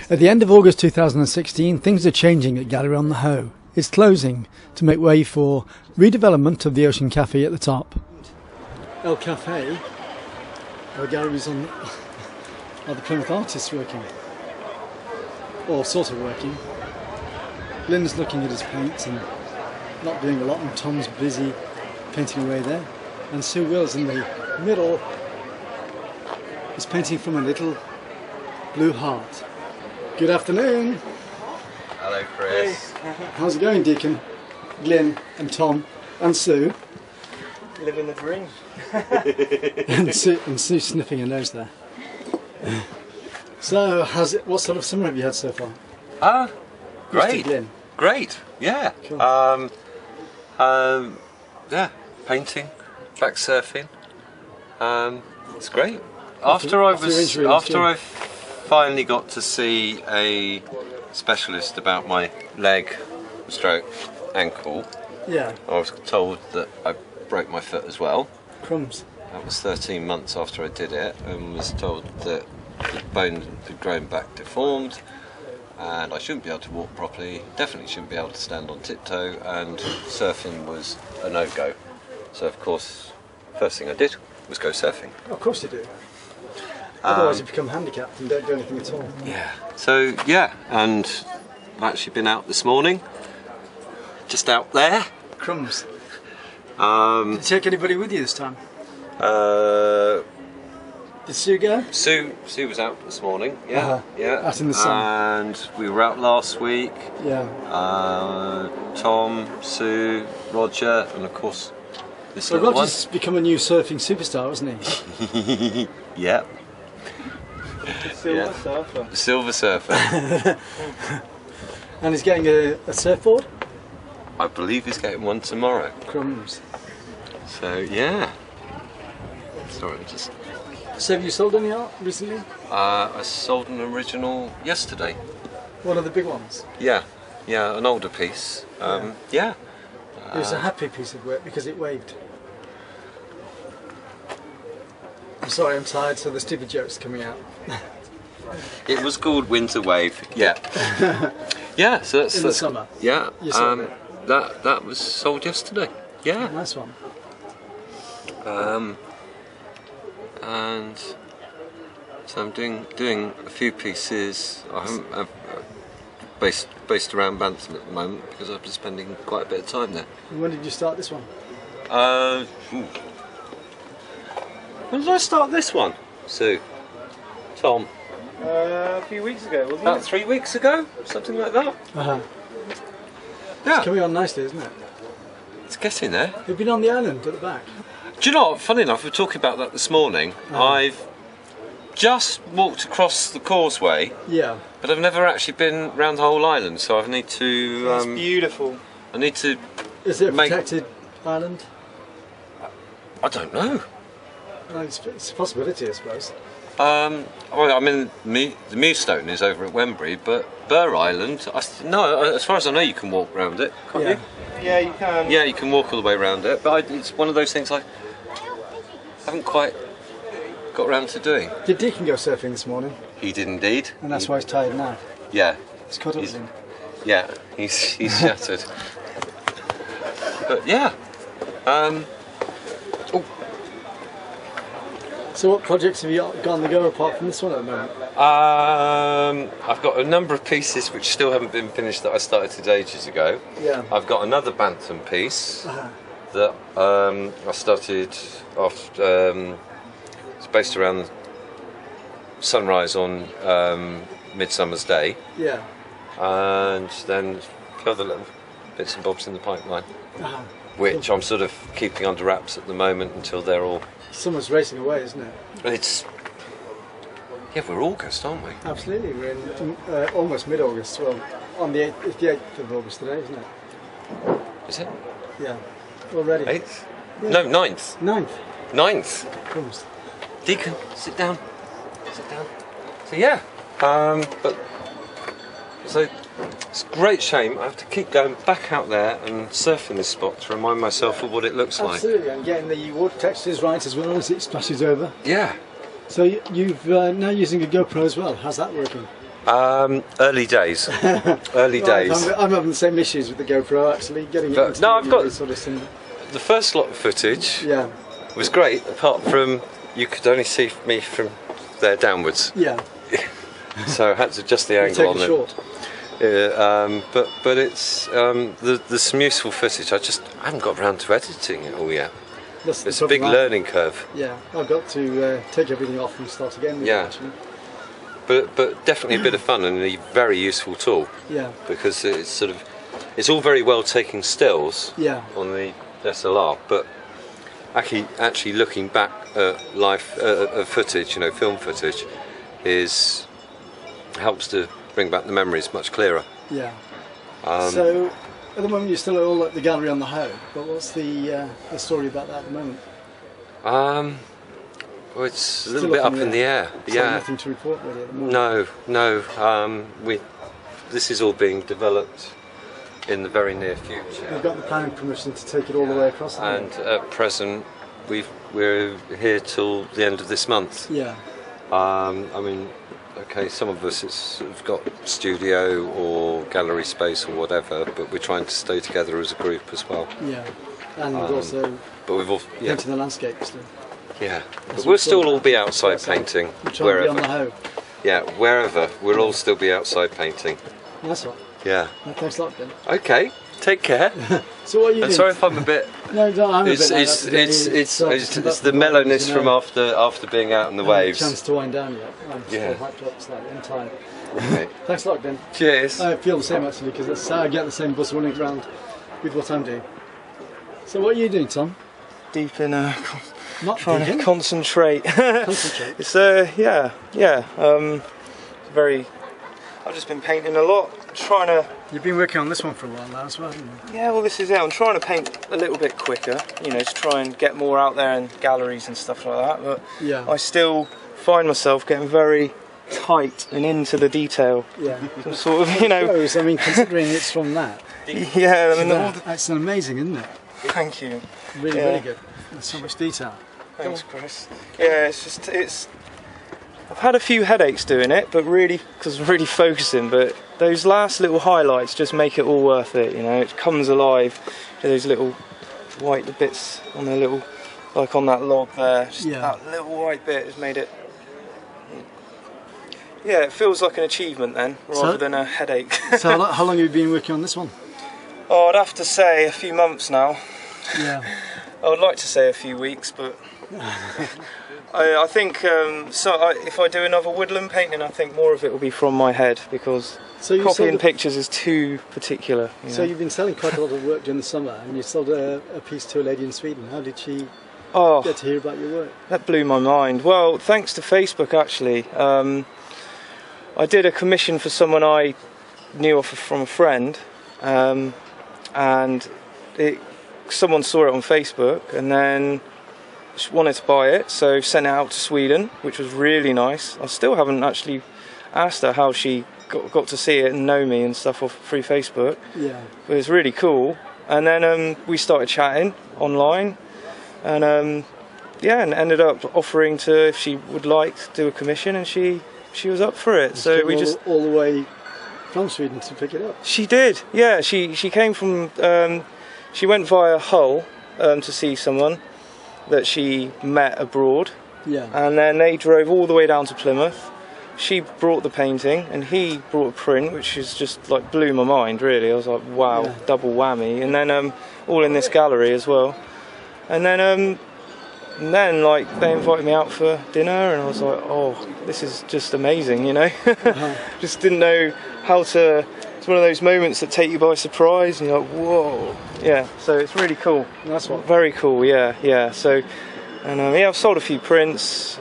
At the end of August 2016, things are changing at Gallery on the Hoe. It's closing to make way for redevelopment of the Ocean Cafe at the top. El Cafe, where galleries on are the Plymouth artists working, or sort of working. Glyn's looking at his paints and not doing a lot, and Tom's busy painting away there. And Sue Will's in the middle is painting from a little blue heart. Good afternoon. Hello, Chris. Hey. How's it going, Deacon? Glyn and Tom and Sue. Living the dream. and Sue sniffing her nose there. So, what sort of summer have you had so far? Great. Glyn. Great. Yeah. Cool. Yeah. Painting, back surfing. It's great. After I finally got to see a specialist about my leg, stroke, ankle. Yeah. I was told that I broke my foot as well. Crumbs. That was 13 months after I did it, and was told that the bone had grown back deformed, and I shouldn't be able to walk properly, definitely shouldn't be able to stand on tiptoe, and surfing was a no-go. So of course, first thing I did was go surfing. Of course you do. Otherwise you become handicapped and don't do anything at all. Yeah. So yeah, and I've actually been out this morning, just out there. Crumbs. Did you take anybody with you this time? Did Sue go? Sue was out this morning. Yeah, yeah. Out in the sun. And we were out last week. Yeah. Tom, Sue, Roger, and of course this So little Roger's become a new surfing superstar, hasn't he? one. Yeah. Silver surfer. Silver surfer. And he's getting a surfboard? I believe he's getting one tomorrow. Crumbs. So yeah. Sorry, just. So have you sold any art recently? I sold an original yesterday. One of the big ones? Yeah, an older piece. Yeah. It was a happy piece of work because it waved. I'm sorry, I'm tired, so the stupid joke's coming out. It was called Winter Wave. Yeah. Yeah. So that's In the summer. Yeah. You sold it. That was sold yesterday. Yeah. Nice one. And so I'm doing a few pieces. I've based around Bantam at the moment because I've been spending quite a bit of time there. And when did you start this one? When did I start this one, Sue? Tom? A few weeks ago, wasn't About it? 3 weeks ago, something like that. Yeah. Yeah, It's coming on nicely, isn't it? it's getting there. You've been on the island at the back. Do you know what? Funny enough, we were talking about that this morning. I've just walked across the causeway, Yeah. but I've never actually been round the whole island. So I need to. It's beautiful. I need to. Is it a Make- protected island? I don't know. Well, it's a possibility, I suppose. Well, I mean, the Mewstone is over at Wembury, but Burr Island. No, as far as I know, you can walk round it, can't Yeah. you? Yeah, you can. Yeah, you can walk all the way around it. But it's one of those things I haven't quite got round to doing. Did Deacon go surfing this morning? He did indeed. And that's why he's tired now. Yeah. He's caught up with him. Yeah, he's shattered. But yeah. So what projects have you got on the go apart from this one at the moment? I've got a number of pieces which still haven't been finished that I started ages ago. Yeah. I've got another Bantam piece Uh-huh. that I started off. It's based around sunrise on Midsummer's Day, Yeah. and then a few other little bits and bobs in the pipeline, Uh-huh. which I'm sort of keeping under wraps at the moment until they're all. Summer's racing away, isn't it? It's yeah, we're August, aren't we? Absolutely. We're in almost mid-August. Well, on the 8th, it's the 8th of August today, isn't it? Is it Yeah. Already. 8th? Yeah. No, 9th. 9th. 9th. Comes. Deacon, sit down. Sit down. So yeah, but so it's a great shame I have to keep going back out there and surfing this spot to remind myself of what it looks like. Absolutely, and getting the water textures right as well as it splashes over. Yeah. So you've now using a GoPro as well. How's that working? Early days. Early days. I'm having the same issues with the GoPro actually, getting it into I've got sort of thing. the first lot of footage. Yeah. Was great, apart from you could only see me from there downwards. Yeah. So I had to adjust the angle on it. Short. Yeah, but it's there's some useful footage. I haven't got around to editing it all yet. It's a big learning curve. Yeah, I've got to take everything off and start again. Yeah. Actually. But definitely a bit of fun and a very useful tool. Yeah. Because it's all very well taking stills. Yeah. On the SLR, but actually looking back at live footage, film footage, helps to bring back the memories much clearer. Yeah. So at the moment you're still all at the gallery on the Hoe, but what's the story about that at the moment? Well, it's a little bit up in the air. So nothing to report really at the moment. No. This is all being developed in the very near future. We've got the planning permission to take it all the way across. And at present, we're here till the end of this month. Yeah. Some of us have got studio or gallery space or whatever, but we're trying to stay together as a group as well. Yeah. And also. But we've all painting the landscape still. Yeah. But we'll still all be outside painting wherever. Be on the Hoe. Yeah, wherever. We'll all still be outside painting. That's right. Yeah. Well, thanks a lot, Ben. Okay. Take care. So what are you doing? Sorry if I'm a bit. No, I'm a bit. It's the mellowness from after being out in the waves. Chance to wind down yet? I'm still hyped up slightly. I'm tired. Okay. Thanks a lot, Ben. Cheers. I feel the same actually because I get the same bus running around with what I'm doing. So what are you doing, Tom? Deep in Not trying to concentrate. Concentrate. It's very. I've just been painting a lot, trying to. You've been working on this one for a while now as well, haven't you? Yeah, well, this is it. I'm trying to paint a little bit quicker, to try and get more out there in galleries and stuff like that. But yeah. I still find myself getting very tight and into the detail. Yeah. Some sort of, I mean, considering it's from that. Yeah, I mean, that's amazing, isn't it? Thank you. Really, really good. There's so much detail. Thanks, Chris. Yeah, it's. I've had a few headaches doing it, but really, because I'm really focusing. But those last little highlights just make it all worth it. It comes alive. Those little white bits on the little, like on that log there. Just that little white bit has made it. Yeah, it feels like an achievement then, rather than a headache. So how long have you been working on this one? Oh, I'd have to say a few months now. Yeah. I would like to say a few weeks, but I think if I do another woodland painting, I think more of it will be from my head because copying pictures is too particular. So you've been selling quite a lot of work during the summer, and you sold a piece to a lady in Sweden. How did she get to hear about your work? That blew my mind. Well, thanks to Facebook actually. I did a commission for someone I knew from a friend, and someone saw it on Facebook and then wanted to buy it, so sent it out to Sweden, which was really nice. I still haven't actually asked her how she got to see it and know me and stuff through Facebook. Yeah. But it's really cool. And then we started chatting online, and and ended up offering if she would like to do a commission, and she was up for it. So we just all the way from Sweden to pick it up. She did. Yeah. She came from. She went via Hull to see someone that she met abroad. Yeah. And then they drove all the way down to Plymouth. She brought the painting and he brought a print, which is just like blew my mind really. I was like, wow, double whammy. And then all in this gallery as well. And then like they invited me out for dinner, and I was like, oh, this is just amazing, Just didn't know how to. It's one of those moments that take you by surprise, and you're like, whoa, yeah. So it's really cool. That's what. Very cool, yeah. So, and I've sold a few prints.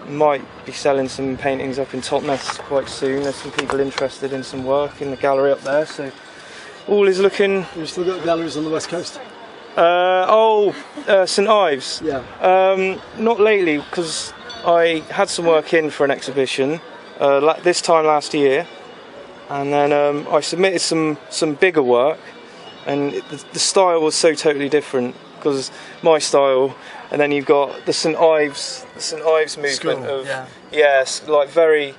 Might be selling some paintings up in Totnes quite soon. There's some people interested in some work in the gallery up there. So, all is looking. You've still got galleries on the west coast. St Ives. Yeah. Not lately, because I had some work in for an exhibition this time last year, and then I submitted some bigger work, and the style was so totally different because my style, and then you've got the St Ives movement of yes, like very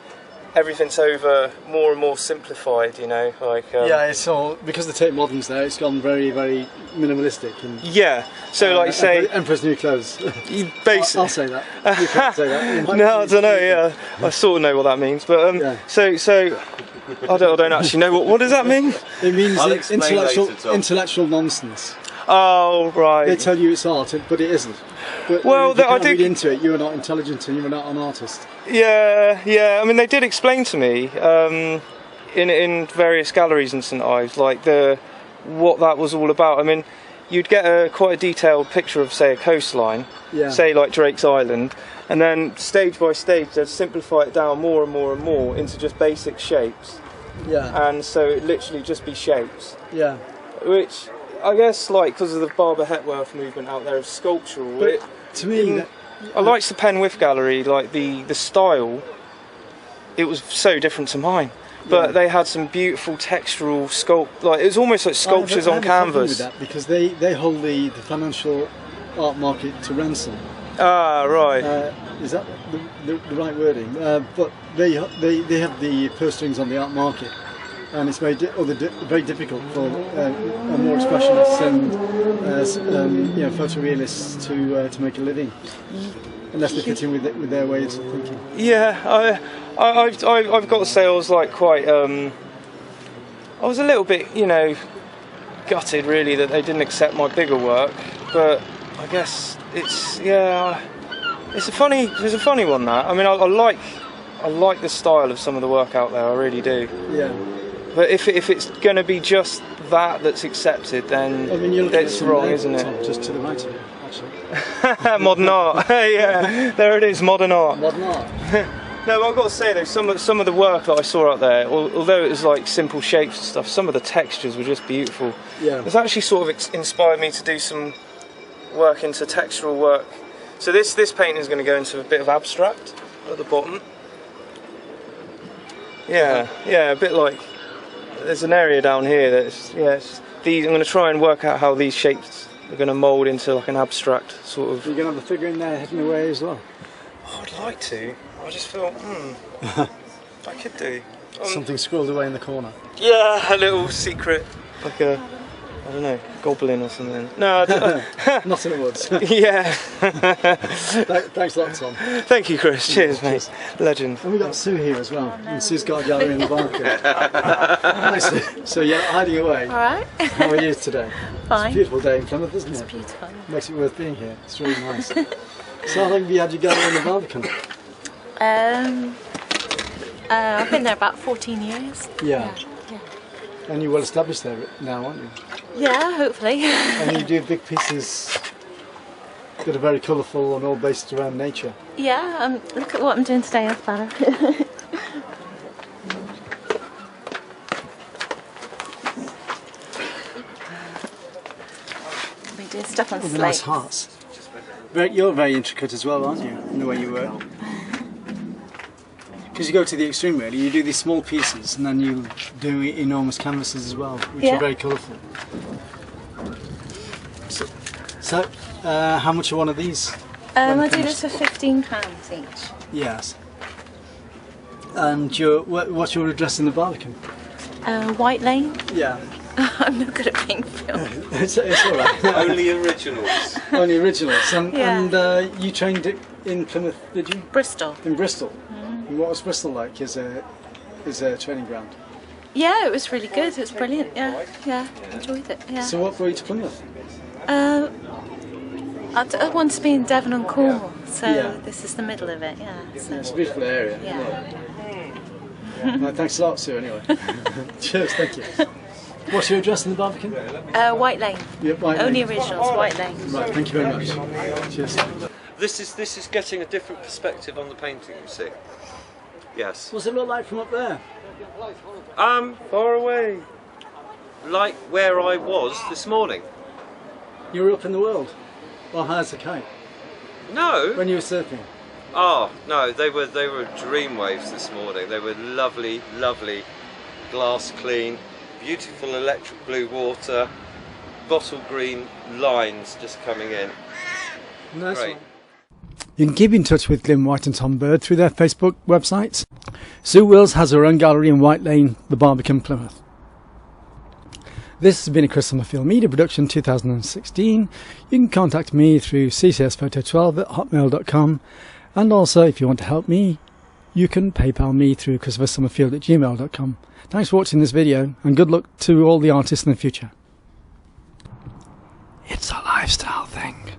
everything's over more and more simplified, you know, like yeah, it's all because the Tate Moderns there. It's gone very, very minimalistic. And, yeah. So like say Emperor's New Clothes. Basically, I'll say that. You can't say that. No, I don't know. Yeah, I sort of know what that means, but Yeah. so I don't actually know what does that mean. It means I'll explain later, Tom. intellectual nonsense. Oh right. They tell you it's art, but it isn't. But Well, if you I can't do- read into it. You are not intelligent, and you are not an artist. Yeah. I mean, they did explain to me in various galleries in St Ives, like what that was all about. I mean, you'd get quite a detailed picture of, say, a coastline, Yeah. say like Drake's Island, and then stage by stage they'd simplify it down more and more and more into just basic shapes, Yeah. and so it literally just be shapes, Yeah. which I guess, like, because of the Barbara Hepworth movement out there of sculptural. But to me, I liked the Penwith Gallery, like the style. It was so different to mine, but Yeah. they had some beautiful textural like it was almost like sculptures I on have a problem canvas. with that because they hold the financial art market to ransom. Ah, right. Is that the right wording? But they have the purse strings on the art market, and it's very very difficult for more expressionists and photorealists to make a living unless they fit in with their ways of thinking. Yeah, I've got to say I was like quite. I was a little bit, gutted really that they didn't accept my bigger work, but I guess it's a funny one that. I mean, I like the style of some of the work out there, I really do. Yeah. But if it's going to be just that's accepted, then I mean, you're looking it's at wrong, some isn't it? Tom, just to the right of it, actually. Modern art. Yeah, there it is, modern art. Modern art. No, I've got to say though, some of the work that I saw out there, although it was like simple shapes and stuff, some of the textures were just beautiful. Yeah. It's actually sort of inspired me to do some work into textural work. So this painting is going to go into a bit of abstract at the bottom. Yeah, a bit like. There's an area down here that's I'm going to try and work out how these shapes are going to mould into like an abstract sort of. You're going to have a figure in there hidden away as well. Oh, I'd like to. I just feel I could do. Something squirreled away in the corner. Yeah, a little secret, like I don't know, goblin or something. No, Not in the woods. yeah. Thanks a lot, Tom. Thank you, Chris. Cheers, mate. Legend. And we've got Sue here as well. And Sue's got a gallery in the Barbican. Hi, Sue. So you're hiding away. All right. How are you today? Fine. It's a beautiful day in Plymouth, isn't it? It's beautiful. Makes it worth being here. It's really nice. So how long have you had your gallery in the Barbican? I've been there about 14 years. Yeah. Yeah. And you're well established there now, aren't you? Yeah, hopefully. And you do big pieces that are very colourful and all based around nature. Yeah, look at what I'm doing today, Alfaro. We do stuff on With the slate. nice hearts. You're very intricate as well, aren't you, in the way you work? Because you go to the extreme really, you do these small pieces and then you do enormous canvases as well, which Yeah. are very colourful. So how much are one of these? I do this for £15 each. Yes. And what's your address in the Barbican? White Lane. Yeah. I'm not good at being filmed. It's alright. Only originals. Only originals. And, Yeah. and you trained it in Plymouth, did you? Bristol. In Bristol. And what was Bristol like as a training ground? Yeah, it was really good. It was brilliant. Yeah, enjoyed it. Yeah. So what brought you to Plymouth? I want to be in Devon and Cornwall, so Yeah. this is the middle of it. Yeah. So, It's a beautiful area. yeah. No, thanks a lot, Sue, anyway. Cheers, thank you. What's your address in the Barbican? White Lane. Yeah, White Lane. Only originals, White Lane. Right, thank you very much. Cheers. This is getting a different perspective on the painting, you see. Yes. What's it look like from up there? Far away. Like where I was this morning. You were up in the world? Well, high as a kite. No. When you were surfing? Oh no, they were dream waves this morning. They were lovely, lovely, glass clean, beautiful electric blue water, bottle green lines just coming in. Nice Great. one. You can keep in touch with Glyn White and Tom Bird through their Facebook websites Sue Wills has her own gallery in White Lane, the Barbican, Plymouth. This has been a Chris Summerfield Media production 2016. You can contact me through ccsphoto12@hotmail.com, and also if you want to help me, you can PayPal me through christophersummerfield@gmail.com. Thanks for watching this video, and good luck to all the artists in the future. It's a lifestyle thing.